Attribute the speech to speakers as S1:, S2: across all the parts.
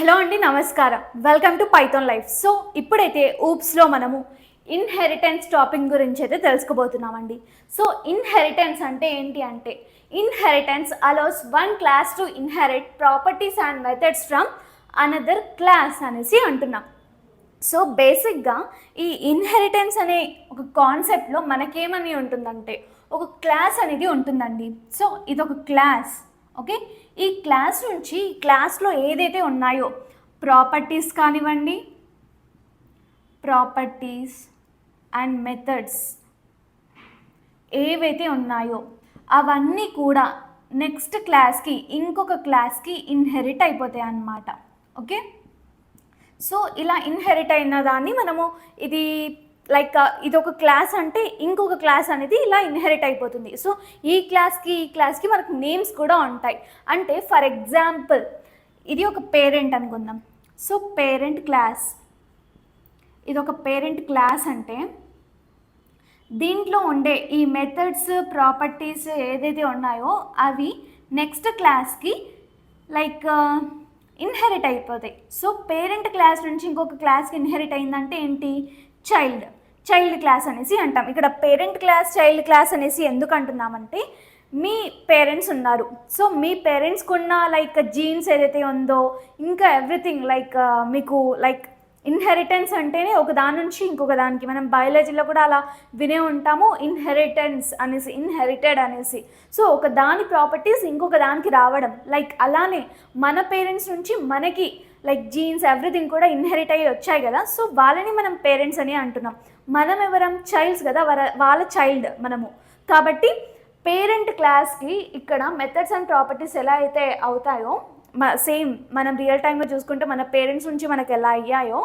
S1: Hello అండి, నమస్కారం. Welcome to Python life. So ఇప్పుడైతే ఊప్స్లో మనము ఇన్హెరిటెన్స్ టాపిక్ గురించి అయితే తెలుసుకోబోతున్నామండి. సో ఇన్హెరిటెన్స్ అంటే ఏంటి అంటే, inheritance allows one class to inherit properties and methods from another class అనేసి అంటున్నాం. సో బేసిక్గా ఈ ఇన్హెరిటెన్స్ అనే ఒక కాన్సెప్ట్లో మనకేమని ఉంటుందంటే, ఒక క్లాస్ అనేది ఉంటుందండి. సో ఇదొక క్లాస్. ఓకే, ఈ క్లాస్ నుంచి ఈ క్లాస్లో ఏదైతే ఉన్నాయో ప్రాపర్టీస్ కానివ్వండి, ప్రాపర్టీస్ అండ్ మెథడ్స్ ఏవైతే ఉన్నాయో అవన్నీ కూడా నెక్స్ట్ క్లాస్కి, ఇంకొక క్లాస్కి ఇన్హెరిట్ అయిపోతాయి అన్నమాట. ఓకే, సో ఇలా ఇన్హెరిట్ అయిన దాన్ని మనము ఇది లైక్ ఇది ఒక క్లాస్ అంటే ఇంకొక క్లాస్ అనేది ఇలా ఇన్హెరిట్ అయిపోతుంది. సో ఈ క్లాస్కి మనకు నేమ్స్ కూడా ఉంటాయి. అంటే ఫర్ ఎగ్జాంపుల్ ఇది ఒక పేరెంట్ అనుకుందాం. సో పేరెంట్ క్లాస్, ఇది ఒక పేరెంట్ క్లాస్ అంటే దీంట్లో ఉండే ఈ మెథడ్స్, ప్రాపర్టీస్ ఏదైతే ఉన్నాయో అవి నెక్స్ట్ క్లాస్కి లైక్ ఇన్హెరిట్ అయిపోతాయి. సో పేరెంట్ క్లాస్ నుంచి ఇంకొక క్లాస్కి ఇన్హెరిట్ అయిందంటే ఏంటి, చైల్డ్ క్లాస్ అనేసి అంటాం. ఇక్కడ పేరెంట్ క్లాస్, చైల్డ్ క్లాస్ అనేసి ఎందుకు అంటున్నామంటే, మీ పేరెంట్స్ ఉన్నారు. సో మీ పేరెంట్స్కి ఉన్న లైక్ జీన్స్ ఏదైతే ఉందో, ఇంకా ఎవ్రీథింగ్ లైక్ మీకు లైక్ ఇన్హెరిటెన్స్ అంటేనే ఒక దాని నుంచి ఇంకొక దానికి, మనం బయాలజీలో కూడా అలా వినే ఉంటాము ఇన్హెరిటెన్స్ అనేసి, ఇన్హెరిటెడ్ అనేసి. సో ఒక దాని ప్రాపర్టీస్ ఇంకొక దానికి రావడం, లైక్ అలానే మన పేరెంట్స్ నుంచి మనకి లైక్ జీన్స్ ఎవ్రీథింగ్ కూడా ఇన్హెరిట్ అయ్యి వచ్చాయి కదా. సో వాళ్ళని మనం పేరెంట్స్ అని అంటున్నాం. మనం ఎవరం, చైల్డ్స్ కదా, వాళ్ళ చైల్డ్ మనము. కాబట్టి పేరెంట్ క్లాస్కి ఇక్కడ మెథడ్స్ అండ్ ప్రాపర్టీస్ ఎలా అయితే అవుతాయో, సేమ్ మనం రియల్ టైంలో చూసుకుంటే మన పేరెంట్స్ నుంచి మనకు ఎలా అయ్యాయో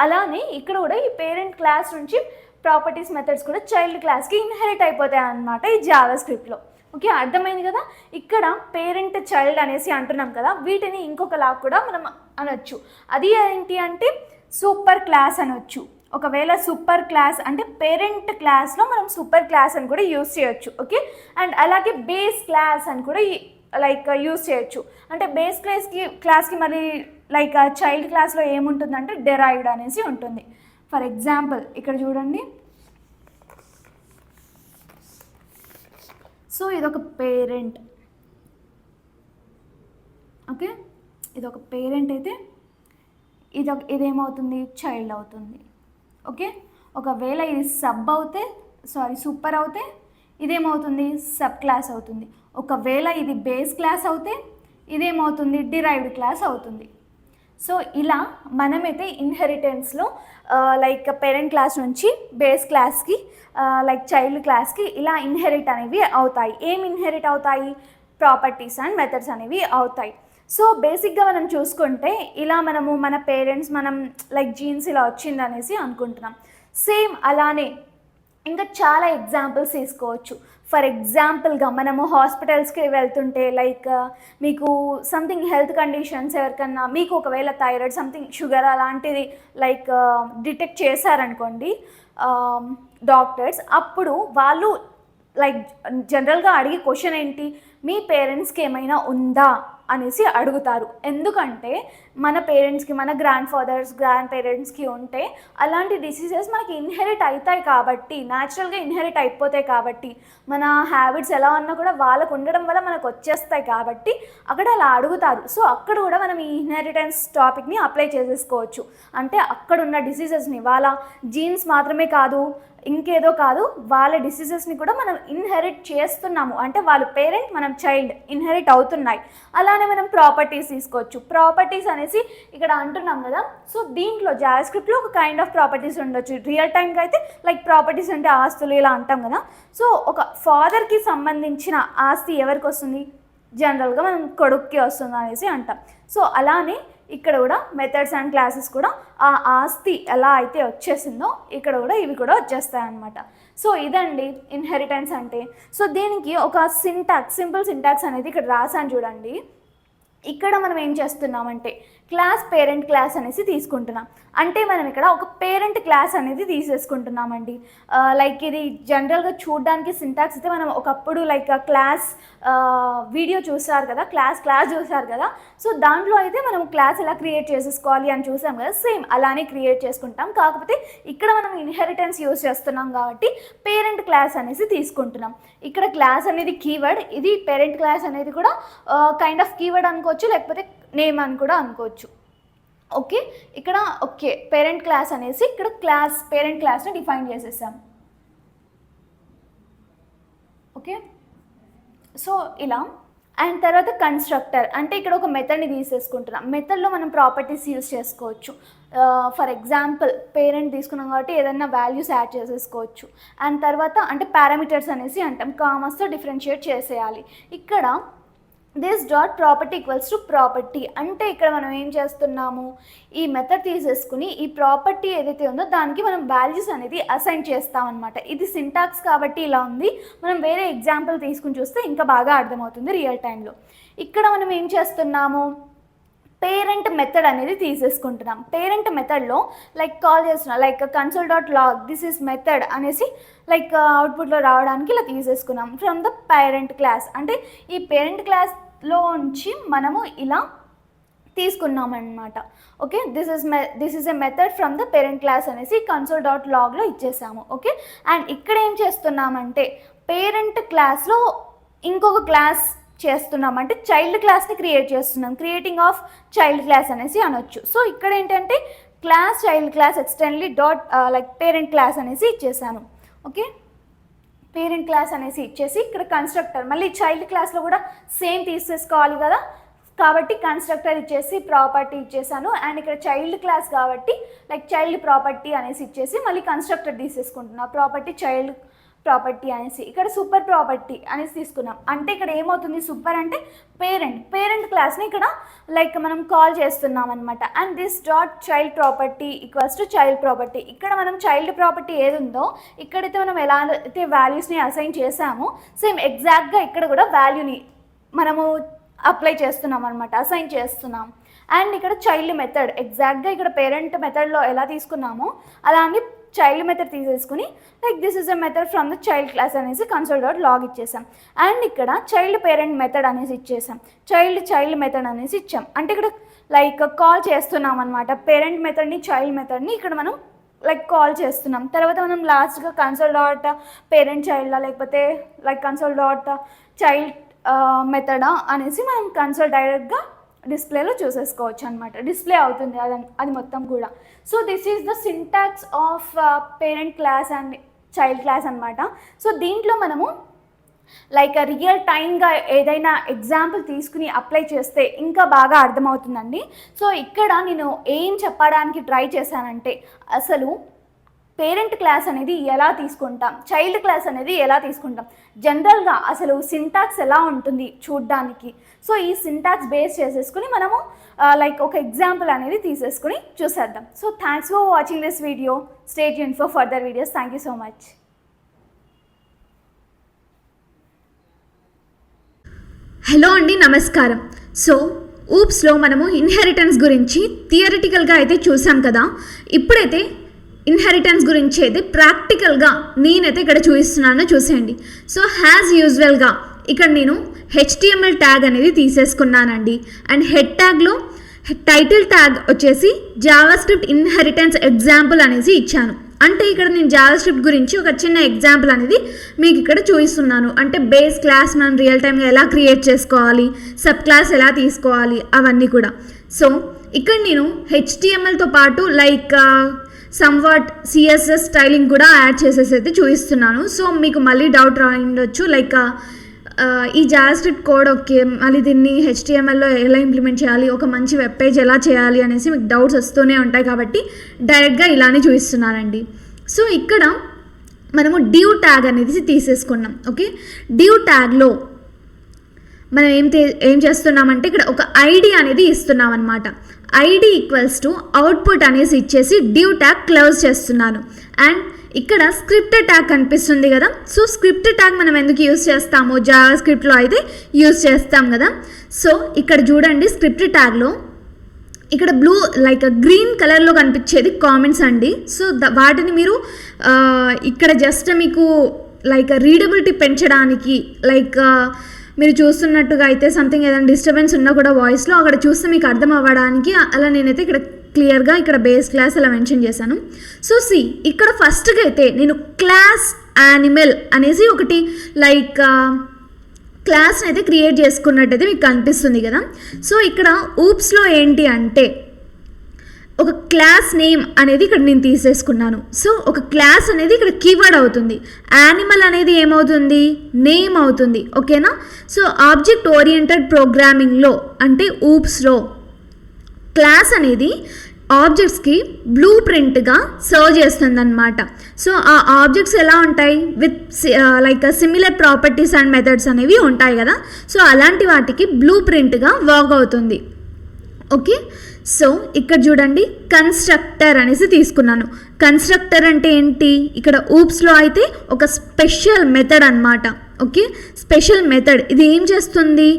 S1: అలానే ఇక్కడ కూడా ఈ పేరెంట్ క్లాస్ నుంచి ప్రాపర్టీస్, మెథడ్స్ కూడా చైల్డ్ క్లాస్కి ఇన్హెరిట్ అయిపోతాయి అన్నమాట ఈ జావా స్క్రిప్ట్లో. ఓకే, అర్థమైంది కదా. ఇక్కడ పేరెంట్, చైల్డ్ అనేసి అంటున్నాం కదా, వీటిని ఇంకొకలా కూడా మనం అనొచ్చు. అది ఏంటి అంటే సూపర్ క్లాస్ అనొచ్చు. ఒకవేళ సూపర్ క్లాస్ అంటే పేరెంట్ క్లాస్లో మనం సూపర్ క్లాస్ అని కూడా యూజ్ చేయొచ్చు. ఓకే, అండ్ అలాగే బేస్ క్లాస్ అని కూడా లైక్ యూజ్ చేయొచ్చు. అంటే బేస్ క్లాస్కి మరి లైక్ చైల్డ్ క్లాస్లో ఏముంటుందంటే డెరైవ్డ్ అనేసి ఉంటుంది. ఫర్ ఎగ్జాంపుల్ ఇక్కడ చూడండి. సో ఇదొక పేరెంట్. ఓకే, ఇదొక పేరెంట్ అయితే ఇదేమవుతుంది, చైల్డ్ అవుతుంది. ఓకే, ఒకవేళ ఇది సూపర్ అవుతే ఇదేమవుతుంది, సబ్ క్లాస్ అవుతుంది. ఒకవేళ ఇది బేస్ క్లాస్ అవుతే ఇదేమవుతుంది, డిరైవ్డ్ క్లాస్ అవుతుంది. సో ఇలా మనమైతే ఇన్హెరిటెన్స్లో లైక్ పేరెంట్ క్లాస్ నుంచి బేస్ క్లాస్కి లైక్ చైల్డ్ క్లాస్కి ఇలా ఇన్హెరిట్ అనేవి అవుతాయి. ఏం ఇన్హెరిట్ అవుతాయి, ప్రాపర్టీస్ అండ్ మెథడ్స్ అనేవి అవుతాయి. సో బేసిక్గా మనం చూసుకుంటే ఇలా మనము మన పేరెంట్స్, మనం లైక్ జీన్స్ ఇలా వచ్చింది అనేసి అనుకుంటున్నాం. సేమ్ అలానే ఇంకా చాలా ఎగ్జాంపుల్స్ తీసుకోవచ్చు. ఫర్ ఎగ్జాంపుల్గా మనము హాస్పిటల్స్కి వెళ్తుంటే లైక్ మీకు సంథింగ్ హెల్త్ కండిషన్స్, ఎవరికన్నా మీకు ఒకవేళ థైరాయిడ్, సంథింగ్ షుగర్ అలాంటిది లైక్ డిటెక్ట్ చేశారనుకోండి డాక్టర్స్, అప్పుడు వాళ్ళు లైక్ జనరల్గా అడిగే క్వశ్చన్ ఏంటి, మీ పేరెంట్స్కి ఏమైనా ఉందా అనేసి అడుగుతారు. ఎందుకంటే మన పేరెంట్స్కి, మన గ్రాండ్ పేరెంట్స్కి ఉంటే అలాంటి డిసీజెస్ మనకి ఇన్హెరిట్ అవుతాయి కాబట్టి, న్యాచురల్గా ఇన్హెరిట్ అయిపోతాయి కాబట్టి, మన హ్యాబిట్స్ ఎలా ఉన్నా కూడా వాళ్ళకు ఉండడం వల్ల మనకు వచ్చేస్తాయి కాబట్టి అక్కడ అలా అడుగుతారు. సో అక్కడ కూడా మనం ఈ ఇన్హెరిటెన్స్ టాపిక్ని అప్లై చేసేసుకోవచ్చు. అంటే అక్కడ ఉన్న డిసీజెస్ని, వాళ్ళ జీన్స్ మాత్రమే కాదు, ఇంకేదో కాదు, వాళ్ళ డిసీజెస్ని కూడా మనం ఇన్హెరిట్ చేస్తున్నాము. అంటే వాళ్ళ పేరెంట్, మనం చైల్డ్, ఇన్హెరిట్ అవుతున్నాయి. అలానే మనం ప్రాపర్టీస్ తీసుకోవచ్చు. ప్రాపర్టీస్ అనేసి ఇక్కడ అంటున్నాం కదా. సో దీంట్లో జావా స్క్రిప్ట్లో ఒక కైండ్ ఆఫ్ ప్రాపర్టీస్ ఉండొచ్చు. రియల్ టైంకి అయితే లైక్ ప్రాపర్టీస్ అంటే ఆస్తులు ఇలా అంటాం కదా. సో ఒక ఫాదర్కి సంబంధించిన ఆస్తి ఎవరికి వస్తుంది, జనరల్గా మనం కొడుక్కి వస్తుంది అనేసి అంటాం. సో అలానే ఇక్కడ కూడా మెథడ్స్ అండ్ క్లాసెస్ కూడా ఆ ఆస్తి ఎలా అయితే వచ్చేసిందో ఇక్కడ కూడా ఇవి కూడా వచ్చేస్తాయి అన్నమాట. సో ఇదండి ఇన్హెరిటెన్స్ అంటే. సో దీనికి ఒక సింపుల్ సింటాక్స్ అనేది ఇక్కడ రాసాను చూడండి. ఇక్కడ మనం ఏం చేస్తున్నామంటే, క్లాస్ పేరెంట్ క్లాస్ అనేసి తీసుకుంటున్నాం. అంటే మనం ఇక్కడ ఒక పేరెంట్ క్లాస్ అనేది తీసేసుకుంటున్నామండి. లైక్ ఇది జనరల్గా చూడడానికి సింటాక్స్ అయితే మనం ఒకప్పుడు లైక్ క్లాస్ వీడియో చూసారు కదా, క్లాస్ చూసారు కదా. సో దాంట్లో అయితే మనం క్లాస్ ఎలా క్రియేట్ చేసేసుకోవాలి అని చూసాం కదా, సేమ్ అలానే క్రియేట్ చేసుకుంటాం. కాకపోతే ఇక్కడ మనం ఇన్హెరిటెన్స్ యూజ్ చేస్తున్నాం కాబట్టి పేరెంట్ క్లాస్ అనేసి తీసుకుంటున్నాం. ఇక్కడ క్లాస్ అనేది కీవర్డ్, ఇది పేరెంట్ క్లాస్ అనేది కూడా కైండ్ ఆఫ్ కీవర్డ్ అనుకోవచ్చు, లేకపోతే నేమ్ అని కూడా అనుకోవచ్చు. ఓకే, ఇక్కడ ఓకే పేరెంట్ క్లాస్ అనేసి ఇక్కడ పేరెంట్ క్లాస్ని డిఫైన్ చేసేసాం. ఓకే, సో ఇలా. అండ్ తర్వాత కన్స్ట్రక్టర్ అంటే ఇక్కడ ఒక మెథడ్ని తీసేసుకుంటున్నాం. మెథడ్లో మనం ప్రాపర్టీస్ యూజ్ చేసుకోవచ్చు. ఫర్ ఎగ్జాంపుల్ పేరెంట్ తీసుకున్నాం కాబట్టి ఏదైనా వాల్యూస్ యాడ్ చేసేసుకోవచ్చు. అండ్ తర్వాత అంటే పారామీటర్స్ అనేసి అంటాం, కామర్స్తో డిఫరెన్షియేట్ చేసేయాలి. ఇక్కడ this dot property equals to property అంటే ఇక్కడ మనం ఏం చేస్తున్నాము, ఈ మెథడ్ తీసేసుకుని ఈ ప్రాపర్టీ ఏదైతే ఉందో దానికి మనం వాల్యూస్ అనేది అసైన్ చేస్తామన్నమాట. ఇది సింటాక్స్ కాబట్టి ఇలా ఉంది. మనం వేరే ఎగ్జాంపుల్ తీసుకుని చూస్తే ఇంకా బాగా అర్థమవుతుంది రియల్ టైంలో. ఇక్కడ మనం ఏం చేస్తున్నాము, పేరెంట్ మెథడ్ అనేది తీసేసుకుంటున్నాం. పేరెంట్ మెథడ్లో లైక్ కాల్ చేస్తున్నాం, like console dot log this is method అనేసి లైక్ అవుట్పుట్లో రావడానికి ఇలా తీసేసుకున్నాం ఫ్రమ్ ద పేరెంట్ క్లాస్. అంటే ఈ పేరెంట్ క్లాస్లో నుంచి మనము ఇలా తీసుకున్నాం అనమాట. Okay, this is a method from the parent class అనేసి కన్సోల్ డాట్ లాగ్లో ఇచ్చేసాము. ఓకే, అండ్ ఇక్కడ ఏం చేస్తున్నామంటే పేరెంట్ క్లాస్లో ఇంకొక క్లాస్ చేస్తున్నాం, అంటే చైల్డ్ క్లాస్ని క్రియేట్ చేస్తున్నాం. క్రియేటింగ్ ఆఫ్ చైల్డ్ క్లాస్ అనేసి అనొచ్చు. సో ఇక్కడ ఏంటంటే class child class extends dot like parent class అనేసి ఇచ్చేసాను. ఓకే, పేరెంట్ క్లాస్ అనేసి ఇచ్చేసి ఇక్కడ కన్స్ట్రక్టర్ మళ్ళీ చైల్డ్ క్లాస్లో కూడా సేమ్ తీసేసుకోవాలి కదా, కాబట్టి కన్స్ట్రక్టర్ ఇచ్చేసి ప్రాపర్టీ ఇచ్చేసాను. అండ్ ఇక్కడ చైల్డ్ క్లాస్ కాబట్టి లైక్ చైల్డ్ ప్రాపర్టీ అనేసి ఇచ్చేసి మళ్ళీ కన్స్ట్రక్టర్ తీసేసుకుంటున్నా, ప్రాపర్టీ చైల్డ్ ప్రాపర్టీ అనేసి. ఇక్కడ సూపర్ ప్రాపర్టీ అనేసి తీసుకున్నాం. అంటే ఇక్కడ ఏమవుతుంది, సూపర్ అంటే పేరెంట్ క్లాస్ని ఇక్కడ లైక్ మనం కాల్ చేస్తున్నాం అనమాట. And this dot child property equals to child property. ఇక్కడ మనం చైల్డ్ ప్రాపర్టీ ఏది ఉందో ఇక్కడైతే మనం ఎలా అయితే వాల్యూస్ని అసైన్ చేసామో సేమ్ ఎగ్జాక్ట్గా ఇక్కడ కూడా వాల్యూని మనము అప్లై చేస్తున్నాం అనమాట, అసైన్ చేస్తున్నాం. అండ్ ఇక్కడ చైల్డ్ మెథడ్ ఎగ్జాక్ట్గా ఇక్కడ పేరెంట్ మెథడ్లో ఎలా తీసుకున్నామో అలా అని చైల్డ్ మెథడ్ తీసేసుకుని like this is a method from the child class అనేసి కన్సోల్ డాట్ లాగ్ ఇచ్చేసాం. అండ్ ఇక్కడ చైల్డ్ పేరెంట్ మెథడ్ అనేసి ఇచ్చేసాం, చైల్డ్ మెథడ్ అనేసి ఇచ్చాం. అంటే ఇక్కడ లైక్ కాల్ చేస్తున్నాం అనమాట, పేరెంట్ మెథడ్ని చైల్డ్ మెథడ్ని ఇక్కడ మనం లైక్ కాల్ చేస్తున్నాం. తర్వాత మనం లాస్ట్గా కన్సోల్ డాట్ పేరెంట్ చైల్డా లేకపోతే లైక్ కన్సోల్ డాట్ చైల్డ్ మెథడా అనేసి మనం కన్సోల్ డైరెక్ట్గా డిస్ప్లేలో చూసేసుకోవచ్చు అనమాట, డిస్ప్లే అవుతుంది అది మొత్తం కూడా. So this is the syntax of parent class and child class అనమాట. సో దీంట్లో మనము లైక్ రియల్ టైమ్గా ఏదైనా ఎగ్జాంపుల్ తీసుకుని అప్లై చేస్తే ఇంకా బాగా అర్థమవుతుందండి. సో ఇక్కడ నేను ఏం చెప్పడానికి ట్రై చేశానంటే అసలు పేరెంట్ క్లాస్ అనేది ఎలా తీసుకుంటాం, చైల్డ్ క్లాస్ అనేది ఎలా తీసుకుంటాం, జనరల్గా అసలు సింటాక్స్ ఎలా ఉంటుంది చూడ్డానికి. సో ఈ సింటాక్స్ బేస్ చేసేసుకుని మనము లైక్ ఒక ఎగ్జాంపుల్ అనేది తీసేసుకుని చూసేద్దాం. So thanks for watching this video. Stay tuned for further videos. Thank you so much.
S2: Hello అండి, నమస్కారం. సో ఊప్స్లో మనము ఇన్హెరిటెన్స్ గురించి థియరిటికల్గా అయితే చూసాం కదా. ఇప్పుడైతే ఇన్హెరిటెన్స్ గురించి అయితే ప్రాక్టికల్గా నేనైతే ఇక్కడ చూపిస్తున్నాను, చూసేయండి. సో యాజ్ యూజువల్గా ఇక్కడ నేను HTML ట్యాగ్ అనేది తీసేసుకున్నానండి. అండ్ హెడ్ ట్యాగ్లో టైటిల్ ట్యాగ్ వచ్చేసి జావాస్క్రిప్ట్ ఇన్హెరిటెన్స్ ఎగ్జాంపుల్ అనేసి ఇచ్చాను. అంటే ఇక్కడ నేను జావాస్క్రిప్ట్ గురించి ఒక చిన్న ఎగ్జాంపుల్ అనేది మీకు ఇక్కడ చూపిస్తున్నాను. అంటే బేస్ క్లాస్ మనం రియల్ టైమ్గా ఎలా క్రియేట్ చేసుకోవాలి, సబ్ క్లాస్ ఎలా తీసుకోవాలి, అవన్నీ కూడా. సో ఇక్కడ నేను HTMLతో పాటు లైక్ సమ్వాట్ CSS స్టైలింగ్ కూడా యాడ్ చేసేసి అయితే చూపిస్తున్నాను. సో మీకు మళ్ళీ డౌట్ రాయిండొచ్చు, లైక్ ఈ జావాస్క్రిప్ట్ కోడ్ ఓకే, మళ్ళీ దీన్ని HTMLలో ఎలా ఇంప్లిమెంట్ చేయాలి, ఒక మంచి వెబ్ పేజ్ ఎలా చేయాలి అనేసి మీకు డౌట్స్ వస్తూనే ఉంటాయి. కాబట్టి డైరెక్ట్గా ఇలానే చూపిస్తున్నానండి. సో ఇక్కడ మనము డివ్ ట్యాగ్ అనేది తీసేసుకున్నాం. ఓకే, డివ్ ట్యాగ్లో మనం ఏం చేస్తున్నామంటే ఇక్కడ ఒక ఐడి అనేది ఇస్తున్నాం అనమాట. ఐడి ఈక్వల్స్ టు అవుట్పుట్ అనేసి ఇచ్చేసి డివ్ ట్యాగ్ క్లోజ్ చేస్తున్నాను. అండ్ ఇక్కడ స్క్రిప్ట్ ట్యాగ్ కనిపిస్తుంది కదా. సో స్క్రిప్ట్ ట్యాగ్ మనం ఎందుకు యూజ్ చేస్తాము, జావా స్క్రిప్ట్లో అయితే యూజ్ చేస్తాం కదా. సో ఇక్కడ చూడండి, స్క్రిప్ట్ ట్యాగ్లో ఇక్కడ బ్లూ లైక్ గ్రీన్ కలర్లో కనిపించేది కామెంట్స్ అండి. సో వాటిని మీరు ఇక్కడ జస్ట్ మీకు లైక్ రీడబిలిటీ పెంచడానికి లైక్ మీరు చూస్తున్నట్టుగా అయితే సంథింగ్ ఏదైనా డిస్టర్బెన్స్ ఉన్నా కూడా వాయిస్లో అక్కడ చూస్తే మీకు అర్థం అవ్వడానికి అలా నేనైతే ఇక్కడ క్లియర్గా ఇక్కడ బేస్ క్లాస్ అలా మెన్షన్ చేశాను. సో ఇక్కడ ఫస్ట్గా అయితే నేను క్లాస్ యానిమల్ అనేసి ఒకటి లైక్ క్లాస్ని అయితే క్రియేట్ చేసుకున్నట్టయితే మీకు కనిపిస్తుంది కదా. సో ఇక్కడ ఊప్స్లో ఏంటి అంటే ఒక క్లాస్ నేమ్ అనేది ఇక్కడ నేను తీసేసుకున్నాను. సో ఒక క్లాస్ అనేది ఇక్కడ కీవర్డ్ అవుతుంది, యానిమల్ అనేది ఏమవుతుంది, నేమ్ అవుతుంది. ఓకేనా. సో ఆబ్జెక్ట్ ఓరియంటెడ్ ప్రోగ్రామింగ్లో అంటే ఊప్స్లో క్లాస్ అనేది ఆబ్జెక్ట్స్కి బ్లూ ప్రింట్గా సర్వ్ చేస్తుంది అనమాట. సో ఆ ఆబ్జెక్ట్స్ ఎలా ఉంటాయి, with like similar properties and methods అనేవి ఉంటాయి కదా. సో అలాంటి వాటికి బ్లూ ప్రింట్గా వర్క్ అవుతుంది. ఓకే. సో ఇక్కడ చూడండి కన్స్ట్రక్టర్ అనేసి తీసుకున్నాను. కన్స్ట్రక్టర్ అంటే ఏంటి, ఇక్కడ ఊప్స్లో అయితే ఒక స్పెషల్ మెథడ్ అనమాట. ఓకే, స్పెషల్ మెథడ్ ఇది ఏం చేస్తుంది,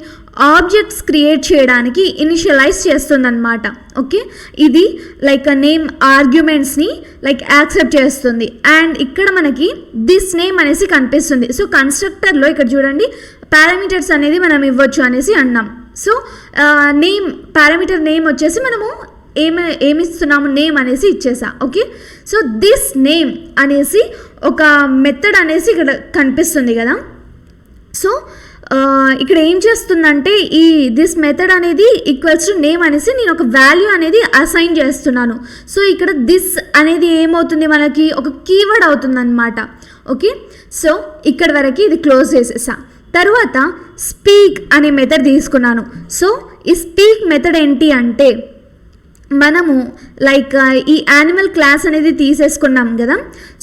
S2: ఆబ్జెక్ట్స్ క్రియేట్ చేయడానికి ఇనిషియలైజ్ చేస్తుంది అనమాట. ఓకే, ఇది లైక్ నేమ్ ఆర్గ్యుమెంట్స్ని లైక్ యాక్సెప్ట్ చేస్తుంది. అండ్ ఇక్కడ మనకి దిస్ నేమ్ అనేసి కనిపిస్తుంది. సో కన్స్ట్రక్టర్లో ఇక్కడ చూడండి పారామీటర్స్ అనేది మనం ఇవ్వచ్చు అనేసి అన్నాం. సో నేమ్ పారామీటర్ నేమ్ వచ్చేసి మనము ఏమి ఇస్తున్నాము, నేమ్ అనేసి ఇచ్చేసా. ఓకే, సో దిస్ నేమ్ అనేసి ఒక మెథడ్ అనేసి ఇక్కడ కనిపిస్తుంది కదా. సో ఇక్కడ ఏం చేస్తుందంటే ఈ దిస్ మెథడ్ అనేది ఈక్వల్స్ టు నేమ్ అనేసి నేను ఒక వాల్యూ అనేది అసైన్ చేస్తున్నాను. సో ఇక్కడ దిస్ అనేది ఏమవుతుంది, మనకి ఒక కీవర్డ్ అవుతుంది అనమాట. ఓకే, సో ఇక్కడ వరకు ఇది క్లోజ్ చేసేసా. తర్వాత స్పీక్ అనే మెథడ్ తీసుకున్నాను. సో ఈ స్పీక్ మెథడ్ ఏంటి అంటే మనము లైక్ ఈ యానిమల్ క్లాస్ అనేది తీసేసుకున్నాం కదా.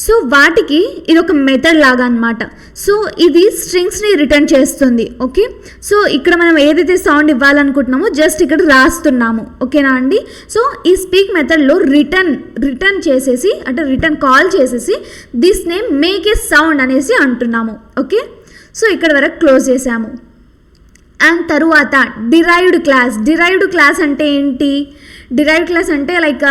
S2: సో వాటికి ఇది ఒక మెథడ్ లాగా అనమాట. సో ఇది స్ట్రింగ్స్ని రిటర్న్ చేస్తుంది. ఓకే, సో ఇక్కడ మనం ఏదైతే సౌండ్ ఇవ్వాలనుకుంటున్నామో జస్ట్ ఇక్కడ రాస్తున్నాము. ఓకేనా అండి. సో ఈ స్పీక్ మెథడ్లో రిటర్న్ చేసేసి అంటే రిటర్న్ కాల్ చేసేసి this name make a sound అనేసి అంటున్నాము. ఓకే, సో ఇక్కడ వరకు క్లోజ్ చేసాము. అండ్ తరువాత డిరైవ్డ్ క్లాస్ అంటే ఏంటి, డిరైవ్డ్ క్లాస్ అంటే like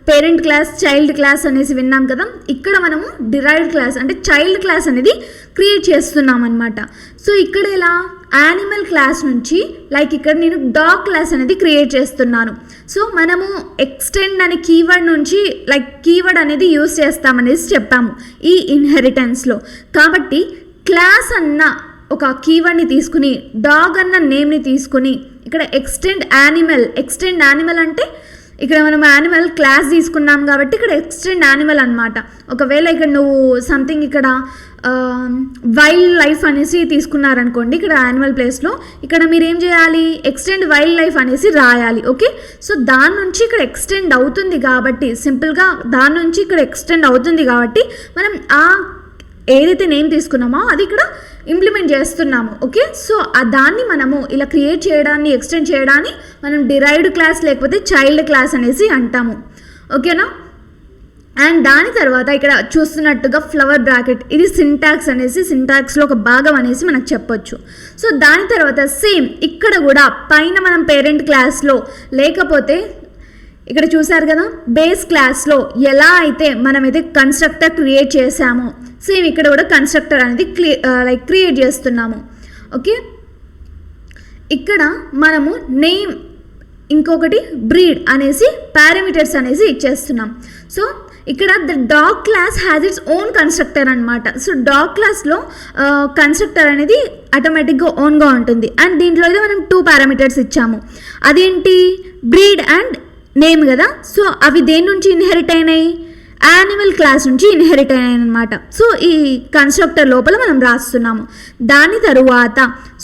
S2: parent class, child class అనేసి విన్నాం కదా. ఇక్కడ మనము డిరైవ్డ్ క్లాస్ అంటే చైల్డ్ క్లాస్ అనేది క్రియేట్ చేస్తున్నాం అనమాట. సో ఇక్కడ ఎలా యానిమల్ క్లాస్ నుంచి లైక్ ఇక్కడ నేను డాగ్ క్లాస్ అనేది క్రియేట్ చేస్తున్నాను. సో మనము ఎక్స్టెండ్ అనే కీవర్డ్ నుంచి లైక్ కీవర్డ్ అనేది యూస్ చేస్తామనేసి చెప్పాము ఈ ఇన్హెరిటెన్స్లో. కాబట్టి క్లాస్ అన్న ఒక కీవర్డ్ని తీసుకుని డాగ్ అన్న నేమ్ని తీసుకుని ఇక్కడ ఎక్స్టెండ్ యానిమల్ అంటే ఇక్కడ మనం యానిమల్ క్లాస్ తీసుకున్నాం కాబట్టి ఇక్కడ ఎక్స్టెండ్ యానిమల్ అనమాట. ఒకవేళ ఇక్కడ నువ్వు సంథింగ్ ఇక్కడ వైల్డ్ లైఫ్ అనేసి తీసుకున్నారనుకోండి, ఇక్కడ యానిమల్ ప్లేస్లో ఇక్కడ మీరు ఏం చేయాలి, ఎక్స్టెండ్ వైల్డ్ లైఫ్ అనేసి రాయాలి. ఓకే, సో దాని నుంచి ఇక్కడ ఎక్స్టెండ్ అవుతుంది కాబట్టి సింపుల్గా దాని నుంచి ఇక్కడ ఎక్స్టెండ్ అవుతుంది కాబట్టి మనం ఆ ఏదైతే నేమ్ తీసుకున్నామో అది ఇక్కడ ఇంప్లిమెంట్ చేస్తున్నాము. ఓకే, సో దాన్ని మనము ఇలా క్రియేట్ చేయడాన్ని ఎక్స్టెండ్ చేయడాన్ని మనం డిరైవ్డ్ క్లాస్ లేకపోతే చైల్డ్ క్లాస్ అనేసి అంటాము. ఓకేనా. అండ్ దాని తర్వాత ఇక్కడ చూస్తున్నట్టుగా ఫ్లవర్ బ్రాకెట్ ఇది సింటాక్స్ అనేసి సింటాక్స్లో ఒక భాగం అనేసి మనకు చెప్పొచ్చు. సో దాని తర్వాత సేమ్ ఇక్కడ కూడా పైన మనం పేరెంట్ క్లాస్లో లేకపోతే ఇక్కడ చూసారు కదా బేస్ క్లాస్లో ఎలా అయితే మనమైతే కన్స్ట్రక్టర్ క్రియేట్ చేసామో సేమ్ ఇక్కడ కూడా కన్స్ట్రక్టర్ అనేది లైక్ క్రియేట్ చేస్తున్నాము. ఓకే, ఇక్కడ మనము నేమ్ ఇంకొకటి బ్రీడ్ అనేసి పారామీటర్స్ అనేసి ఇచ్చేస్తున్నాం. సో ఇక్కడ the dog class has its own constructor అనమాట. సో డాగ్ క్లాస్లో కన్స్ట్రక్టర్ అనేది ఆటోమేటిక్గా ఓన్గా ఉంటుంది. అండ్ దీంట్లో అయితే మనం 2 పారామీటర్స్ ఇచ్చాము. అదేంటి, బ్రీడ్ అండ్ నేమ్ కదా. సో అవి దేని నుంచి ఇన్హెరిట్ అయినాయి, యానిమల్ క్లాస్ నుంచి ఇన్హెరిట్ అయినాయి అనమాట. సో ఈ కన్స్ట్రక్టర్ లోపల మనం రాస్తున్నాము. దాని తరువాత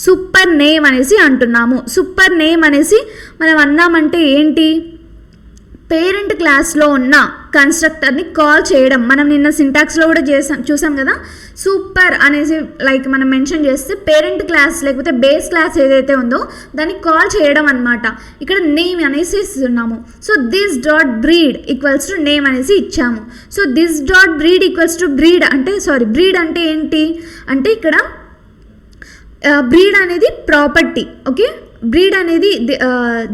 S2: సూపర్ నేమ్ అనేసి అంటున్నాము. సూపర్ నేమ్ అనేసి మనం అన్నామంటే ఏంటి, పేరెంట్ క్లాస్లో ఉన్న కన్స్ట్రక్టర్ని కాల్ చేయడం. మనం నిన్న సింటాక్స్లో కూడా చూసాం కదా, సూపర్ అనేసి లైక్ మనం మెన్షన్ చేస్తే పేరెంట్ క్లాస్ లేకపోతే బేస్ క్లాస్ ఏదైతే ఉందో దాన్ని కాల్ చేయడం అనమాట. ఇక్కడ నేమ్ అనేసి ఇస్తున్నాము. So this dot breed equals to name అనేసి ఇచ్చాము. So this dot breed equals to breed అంటే బ్రీడ్ అంటే ఏంటి అంటే ఇక్కడ బ్రీడ్ అనేది ప్రాపర్టీ. ఓకే, బ్రీడ్ అనేది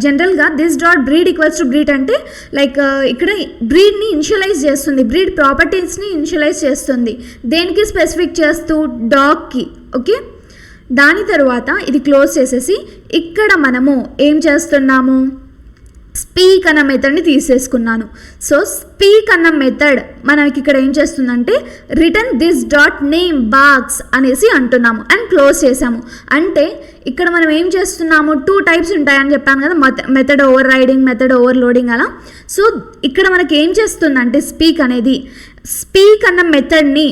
S2: జనరల్గా this dot breed equals to breed అంటే లైక్ ఇక్కడ బ్రీడ్ని ఇనిషియలైజ్ చేస్తుంది, బ్రీడ్ ప్రాపర్టీస్ని ఇనిషియలైజ్ చేస్తుంది. దేనికి స్పెసిఫిక్ చేస్తూ? డాగ్కి. ఓకే, దాని తర్వాత ఇది క్లోజ్ చేసేసి ఇక్కడ మనము ఏం చేస్తున్నాము? స్పీక్ అన్న మెథడ్ని తీసేసుకున్నాను. సో స్పీక్ అన్న మెథడ్ మనకి ఇక్కడ ఏం చేస్తుందంటే return this dot name box అనేసి అంటున్నాము అండ్ క్లోజ్ చేసాము. అంటే ఇక్కడ మనం ఏం చేస్తున్నాము? 2 టైప్స్ ఉంటాయని చెప్పాను కదా, method over riding, method overloading అలా. సో ఇక్కడ మనకి ఏం చేస్తుందంటే స్పీక్ అనేది స్పీక్ అన్న మెథడ్ని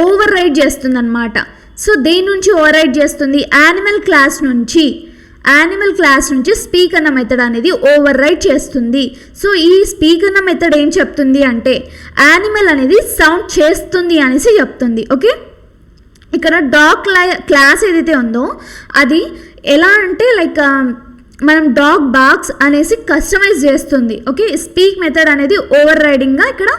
S2: ఓవర్ రైడ్ చేస్తుంది అనమాట. సో దేని నుంచి ఓవర్ రైడ్ చేస్తుంది? యానిమల్ క్లాస్ నుంచి స్పీక్ అన్న మెథడ్ అనేది ఓవర్ రైడ్ చేస్తుంది. సో ఈ స్పీక్ అన్న మెథడ్ ఏం చెప్తుంది అంటే యానిమల్ అనేది సౌండ్ చేస్తుంది అనేసి చెప్తుంది. ఓకే, ఇక్కడ డాగ్ క్లాస్ ఏదైతే ఉందో అది ఎలా అంటే లైక్ మనం డాగ్ బాక్స్ అనేసి కస్టమైజ్ చేస్తుంది. ఓకే, స్పీక్ మెథడ్ అనేది ఓవర్ రైడింగ్గా ఇక్కడ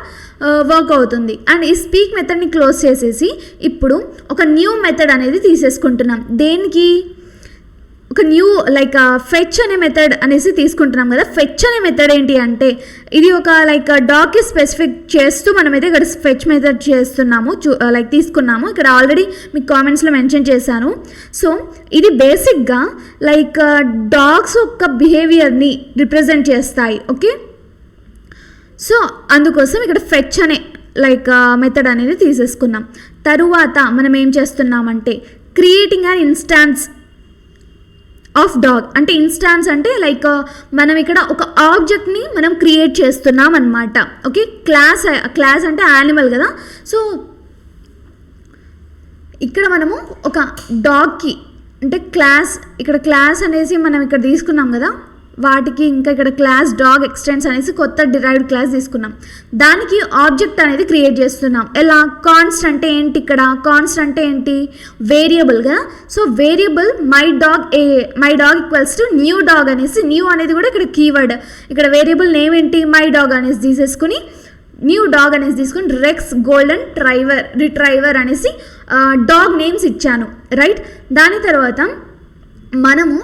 S2: వర్క్ అవుతుంది. అండ్ ఈ స్పీక్ మెథడ్ని క్లోజ్ చేసేసి ఇప్పుడు ఒక న్యూ మెథడ్ అనేది తీసేసుకుంటున్నాం. దేనికి? ఒక న్యూ లైక్ ఫెచ్ అనే మెథడ్ అనేసి తీసుకుంటున్నాం కదా. ఫెచ్ అనే మెథడ్ ఏంటి అంటే ఇది ఒక లైక్ డాగ్కి స్పెసిఫిక్ చేస్తూ మనమైతే ఇక్కడ ఫెచ్ మెథడ్ చేస్తున్నాము, లైక్ తీసుకున్నాము. ఇక్కడ ఆల్రెడీ మీకు కామెంట్స్లో మెన్షన్ చేశాను. సో ఇది బేసిక్గా లైక్ డాగ్స్ యొక్క బిహేవియర్ని రిప్రజెంట్ చేస్తాయి. ఓకే, సో అందుకోసం ఇక్కడ ఫెచ్ అనే లైక్ మెథడ్ అనేది తీసేసుకున్నాం. తరువాత మనం ఏం చేస్తున్నామంటే creating an instance of dog. అంటే ఇన్స్టాన్స్ అంటే లైక్ మనం ఇక్కడ ఒక ఆబ్జెక్ట్ని మనం క్రియేట్ చేస్తున్నాం అనమాట. ఓకే, క్లాస్ అంటే యానిమల్ కదా. సో ఇక్కడ మనము ఒక డాగ్కి అంటే ఇక్కడ క్లాస్ అనేసి మనం ఇక్కడ తీసుకున్నాం కదా, వాటికి ఇంకా ఇక్కడ క్లాస్ డాగ్ ఎక్స్టెండ్స్ అనేసి కొత్త డిరైవ్డ్ క్లాస్ తీసుకున్నాం. దానికి ఆబ్జెక్ట్ అనేది క్రియేట్ చేస్తున్నాం. ఎలా? కాన్స్ట్ అంటే ఏంటి? ఇక్కడ కాన్స్ట్ అంటే ఏంటి? వేరియబుల్ కదా. So variable my dog equals to new dog అనేసి, న్యూ అనేది కూడా ఇక్కడ కీవర్డ్. ఇక్కడ వేరియబుల్ నేమ్ ఏంటి? మై డాగ్ అనేసి తీసేసుకుని న్యూ డాగ్ అనేసి తీసుకుని రెక్స్ గోల్డెన్ రిట్రైవర్ అనేసి డాగ్ నేమ్స్ ఇచ్చాను. రైట్, దాని తర్వాత మనము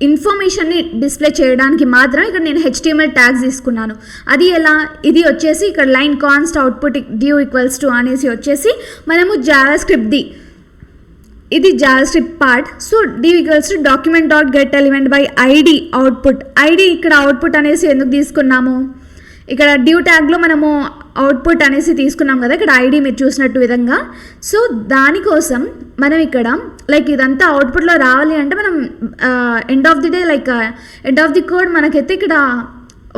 S2: ఇన్ఫర్మేషన్ని డిస్ప్లే చేయడానికి మాత్రం ఇక్కడ నేను HTML ట్యాగ్స్ తీసుకున్నాను. అది ఎలా? ఇది వచ్చేసి ఇక్కడ line const output due equals to అనేసి వచ్చేసి మనము జావాస్క్రిప్ట్ది, ఇది JavaScript part. So due equals to document dot get element by ID output. ID ఇక్కడ అవుట్పుట్ అనేసి ఎందుకు తీసుకున్నాము? ఇక్కడ డ్యూ ట్యాగ్లో మనము అవుట్పుట్ అనేసి తీసుకున్నాం కదా, ఇక్కడ ఐడి మీరు చూసినట్టు విధంగా. సో దానికోసం మనం ఇక్కడ లైక్ ఇదంతా అవుట్పుట్లో రావాలి అంటే మనం end of the day like end of the code మనకైతే ఇక్కడ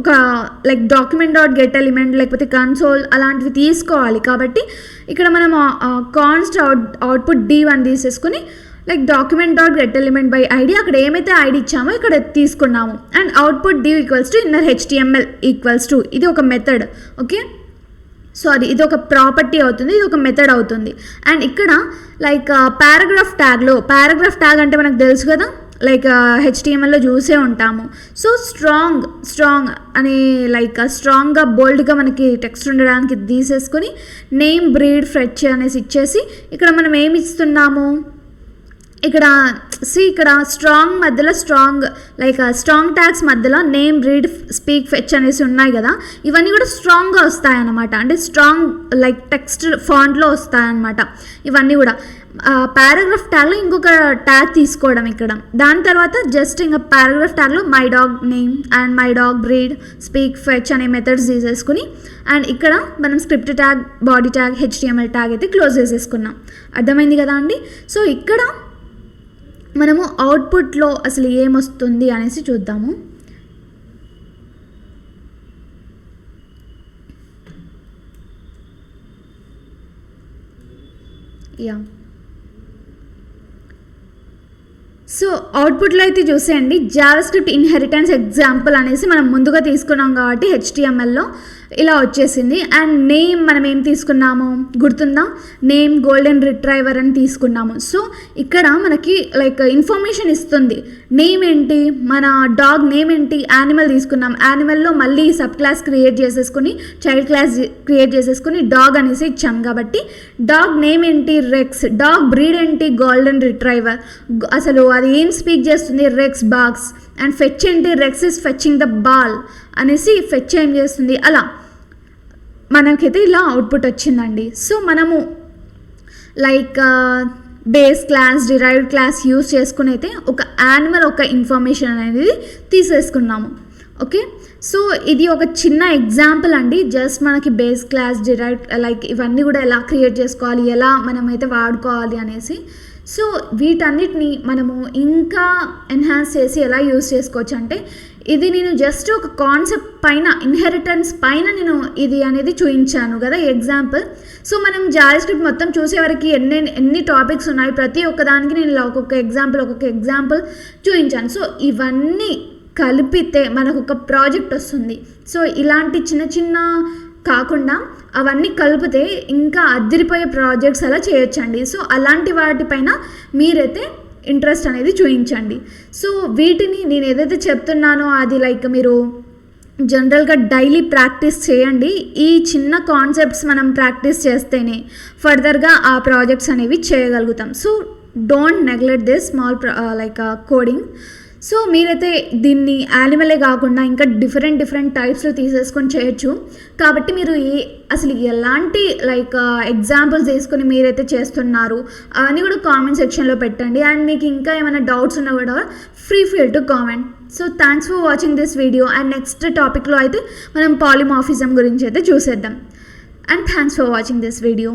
S2: ఒక like document dot get element లేకపోతే కన్సోల్ అలాంటివి తీసుకోవాలి. కాబట్టి ఇక్కడ మనం కాన్స్ట్ అవుట్పుట్ D1 తీసేసుకుని like document dot get element by ID, అక్కడ ఏమైతే ఐడి ఇచ్చామో ఇక్కడ తీసుకున్నాము. And output due equals to inner HTML equals to, ఇది ఒక మెథడ్. ఓకే, సో ఇది ఒక ప్రాపర్టీ అవుతుంది, ఇది ఒక మెథడ్ అవుతుంది. అండ్ ఇక్కడ లైక్ పారాగ్రాఫ్ ట్యాగ్ అంటే మనకు తెలుసు కదా, లైక్ HTMLలో చూసే ఉంటాము. సో స్ట్రాంగ్ అని లైక్ స్ట్రాంగ్గా బోల్డ్గా మనకి టెక్స్ట్ ఉండడానికి తీసేసుకొని నేమ్ బ్రీడ్ ఫెచ్ అనేసి ఇచ్చేసి ఇక్కడ మనం ఏమి ఇస్తున్నాము? ఇక్కడ స్ట్రాంగ్ మధ్యలో స్ట్రాంగ్ ట్యాగ్స్ మధ్యలో నేమ్ బ్రీడ్ స్పీక్ ఫెచ్ అనేసి ఉన్నాయి కదా, ఇవన్నీ కూడా స్ట్రాంగ్గా వస్తాయన్నమాట. అంటే స్ట్రాంగ్ లైక్ టెక్స్ట్ ఫాంట్లో వస్తాయన్నమాట ఇవన్నీ కూడా. పారాగ్రాఫ్ ట్యాగ్లో ఇంకొక ట్యాగ్ తీసుకోవడం ఇక్కడ. దాని తర్వాత జస్ట్ ఇంకా పారాగ్రాఫ్ ట్యాగ్లో my dog name and my dog breed speak fetch అనే మెథడ్స్ తీసేసుకుని అండ్ ఇక్కడ మనం script tag, body tag, HTML tag అయితే క్లోజ్ చేసేసుకున్నాం. అర్థమైంది కదా అండి? సో ఇక్కడ మనము అవుట్పుట్లో అసలు ఏమొస్తుంది అనేసి చూద్దాము. సో అవుట్పుట్లో అయితే చూసేయండి, జావాస్క్రిప్ట్ ఇన్హెరిటెన్స్ ఎగ్జాంపుల్ అనేసి మనం ముందుగా తీసుకున్నాం కాబట్టి HTMLలో ఇలా వచ్చేసింది. అండ్ నేమ్ మనం ఏం తీసుకున్నాము గుర్తుందా, నేమ్ గోల్డెన్ రిట్రైవర్ అని తీసుకున్నాము. సో ఇక్కడ మనకి లైక్ ఇన్ఫర్మేషన్ ఇస్తుంది. నేమ్ ఏంటి, మన డాగ్ నేమ్ ఏంటి, యానిమల్ తీసుకున్నాం, యానిమల్లో మళ్ళీ సబ్ క్లాస్ క్రియేట్ చేసేసుకుని చైల్డ్ క్లాస్ క్రియేట్ చేసేసుకుని డాగ్ అనేసి ఇచ్చాం కాబట్టి డాగ్ నేమ్ ఏంటి రెక్స్, డాగ్ బ్రీడ్ ఏంటి గోల్డెన్ రిట్రైవర్, అసలు అది ఏం స్పీక్ చేస్తుంది రెక్స్ బాక్స్, అండ్ ఫెచ్ ఏంటి rex is fetching the ball అనేసి ఫెచ్ ఏం చేస్తుంది. అలా మనకైతే ఇలా అవుట్పుట్ వచ్చిందండి. సో మనము like base class derived class use చేసుకుని అయితే ఒక యానిమల్ ఒక ఇన్ఫర్మేషన్ అనేది తీసేసుకున్నాము. ఓకే, సో ఇది ఒక చిన్న ఎగ్జాంపుల్ అండి. జస్ట్ మనకి బేస్ క్లాస్ డిరైవ్డ్ లైక్ ఇవన్నీ కూడా ఎలా క్రియేట్ చేసుకోవాలి, ఎలా మనమైతే వాడుకోవాలి అనేసి. సో వీటన్నిటిని మనము ఇంకా ఎన్హాన్స్ చేసి ఎలా యూస్ చేసుకోవచ్చు అంటే, ఇది నేను జస్ట్ ఒక కాన్సెప్ట్ పైన ఇన్హెరిటెన్స్ పైన నేను ఇది అనేది చూపించాను కదా ఎగ్జాంపుల్. సో మనం జావాస్క్రిప్ట్ మొత్తం చూసేవరకు ఎన్ని టాపిక్స్ ఉన్నాయి, ప్రతి ఒక్కదానికి నేను ఇలా ఒక్కొక్క ఎగ్జాంపుల్ చూపించాను. సో ఇవన్నీ కలిపితే మనకు ఒక ప్రాజెక్ట్ వస్తుంది. సో ఇలాంటి చిన్న చిన్న కాకుండా అవన్నీ కలిపితే ఇంకా అదిరిపోయే ప్రాజెక్ట్స్ అలా చేయొచ్చండి. సో అలాంటి వాటిపైన మీరైతే ఇంట్రెస్ట్ అనేది చూపించండి. సో వీటిని నేను ఏదైతే చెప్తున్నానో అది లైక్ మీరు జనరల్గా డైలీ ప్రాక్టీస్ చేయండి. ఈ చిన్న కాన్సెప్ట్స్ మనం ప్రాక్టీస్ చేస్తేనే ఫర్దర్గా ఆ ప్రాజెక్ట్స్ అనేవి చేయగలుగుతాం. So don't neglect this small like coding. So మీరైతే దీన్ని యానిమలే కాకుండా ఇంకా డిఫరెంట్ టైప్స్లో తీసేసుకొని చేయొచ్చు. కాబట్టి మీరు అసలు ఎలాంటి లైక్ ఎగ్జాంపుల్స్ తీసుకొని మీరైతే చేస్తున్నారు అవన్నీ కూడా కామెంట్ సెక్షన్లో పెట్టండి. అండ్ మీకు ఇంకా ఏమైనా డౌట్స్ ఉన్నా కూడా feel to comment. So thanks for watching this video. And next టాపిక్లో అయితే మనం పాలిమార్ఫిజం గురించి అయితే చూసేద్దాం. And thanks for watching this video.